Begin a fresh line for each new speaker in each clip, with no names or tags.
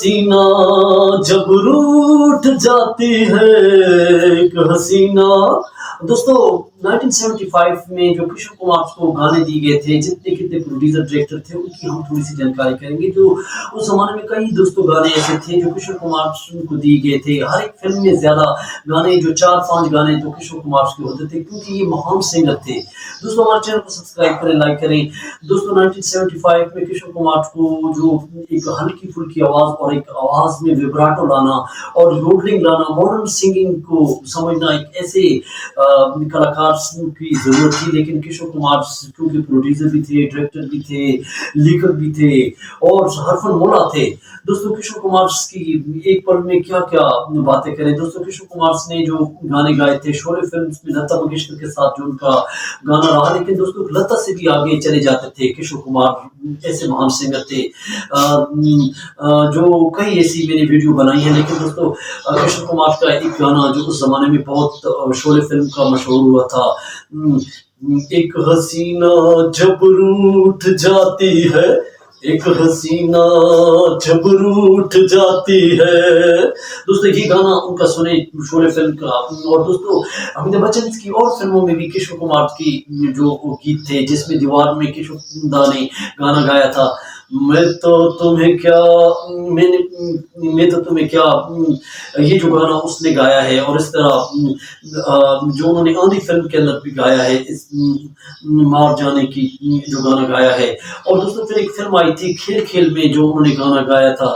हसीना जब रूठ जाती है, एक हसीना। दोस्तों 1975 में जो किशोर कुमार को गाने दिए गए थे, जितने कितने प्रोड्यूसर डायरेक्टर थे उनकी हम थोड़ी सी जानकारी करेंगे। जो उस जमाने में कई दोस्तों गाने ऐसे थे जो किशोर कुमार को दिए गए थे। हर एक फिल्म में ज्यादा गाने, जो 4-5 गाने तो किशोर कुमार के होते थे, क्योंकि ये महान सिंगर थे। दोस्तों हमारे चैनल को सब्सक्राइब करें, लाइक करें। दोस्तों 1975 में किशोर कुमार को जो एक हल्की फुल्की आवाज और एक आवाज में विब्राटो लाना और योडलिंग लाना, मॉडर्न सिंगिंग को समझना, एक ऐसे कलाकार की जरूरत थी। लेकिन किशोर कुमार क्योंकि प्रोड्यूसर भी थे, डायरेक्टर भी थे, लेखक भी थे और हरफन मौला थे। दोस्तों किशोर कुमार की एक पल में क्या क्या बातें करें। दोस्तों किशोर कुमार ने जो गाने गाए थे शोले फिल्म में लता मंगेशकर के साथ, जो उनका गाना रहा। लेकिन दोस्तों लता से भी आगे चले जाते थे किशोर कुमार, ऐसे महान सिंगर थे। जो कई ऐसी मैंने वीडियो बनाई है। लेकिन दोस्तों किशोर कुमार का एक गाना जो उस जमाने में बहुत शोले फिल्म का मशहूर हुआ था, एक हसीना जब रूठ जाती है, एक हसीना जब रूठ जाती है। दोस्तों ये गाना उनका सुने शोले फिल्म का। और दोस्तों अमिताभ बच्चन की और फिल्मों में भी किशोर कुमार की जो गीत थे, जिसमें दीवार में किशोर दा ने गाना गाया था, मैं तो तुम्हें क्या, मैं तो तुम्हें क्या, ये जो गाना उसने गाया है। और इस तरह जो उन्होंने आंधी फिल्म के अंदर भी गाया है, इस मार जाने की जो गाना गाया है। और दोस्तों फिर एक फिल्म आई थी खेल खेल में, जो उन्होंने गाना गाया था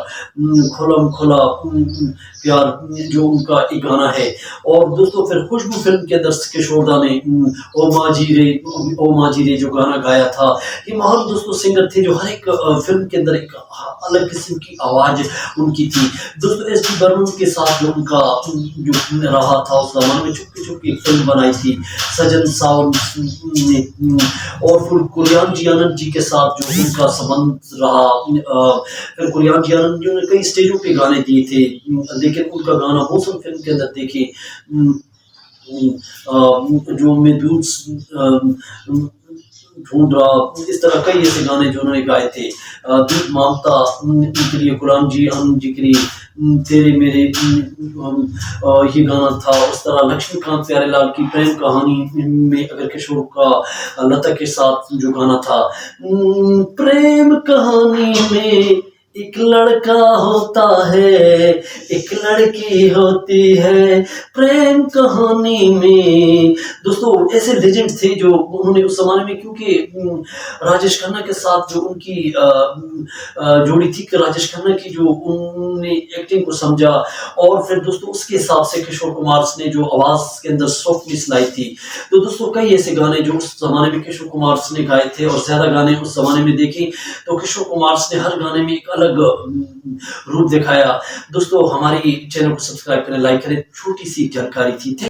खुलम खुला प्यार, जो उनका एक गाना है। और दोस्तों फिर खुशबू फिल्म के अंदर किशोर दा ने ओ माजी रे जो गाना गाया था। ये महान दोस्तों सिंगर थे जो हर एक फिल्म के अंदर एक अलग किस्म की आवाज उनकी थी। दोस्तों एस डी बर्मन के साथ जो उनका जो रहा था उस जमाने में, चुपके चुपके एक फिल्म बनाई थी सजन सावन ने। और फिर कुरियान जी आनंद जी के साथ जो उनका संबंध रहा। फिर कुरियान जी आनंद जी ने कई स्टेजों पे गाने दिए थे। लेकिन उनका गाना मौसम फिल्म के अंदर देखिए, जो मैं दूध ढूंढ रहा, इस तरह कई ऐसे गाने जो उन्होंने गाए थे। दूध मांगता उनके लिए, गुलाम जी आनंद जी के लिए तेरे मेरे ये गाना था। उस तरह लक्ष्मीकांत प्यारेलाल की प्रेम कहानी में अगर किशोर का लता के साथ जो गाना था, प्रेम कहानी में एक लड़का होता है, एक लड़की होती है, प्रेम कहानी में। दोस्तों ऐसे लेजेंड थे जो उन्होंने उस जमाने में, क्योंकि राजेश खन्ना के साथ जो उनकी जोड़ी थी, राजेश खन्ना की, जो उन्होंने एक्टिंग को समझा। और फिर दोस्तों उसके हिसाब से किशोर कुमार ने जो आवाज के अंदर सॉफ्टनेस लाई थी। तो दोस्तों कई ऐसे गाने जो उस जमाने में किशोर कुमार ने गाए थे, और ज्यादा गाने उस जमाने में देखें तो किशोर कुमार ने हर गाने में एक अलग रूप दिखाया। दोस्तों हमारी चैनल को सब्सक्राइब करें, लाइक करें। छोटी सी जानकारी थी।